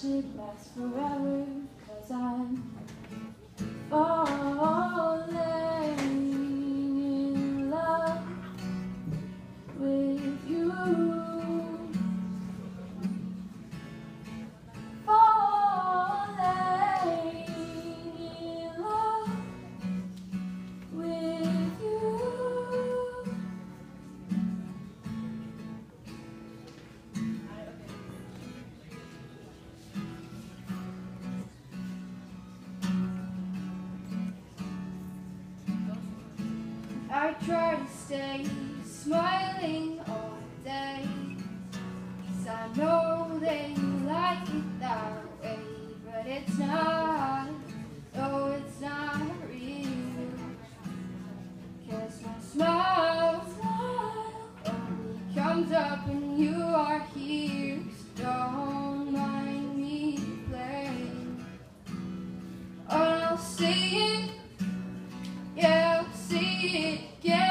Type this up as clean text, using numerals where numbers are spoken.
wish it lasts forever, 'cause I'm falling in love with you. Falling in love with you. I try to stay smiling all day, 'cause I know they like it that way, but it's not, oh it's not real, 'cause my smile only comes up when you are here, so don't mind me playing. Oh, I'll say it, yeah, I'll say it again.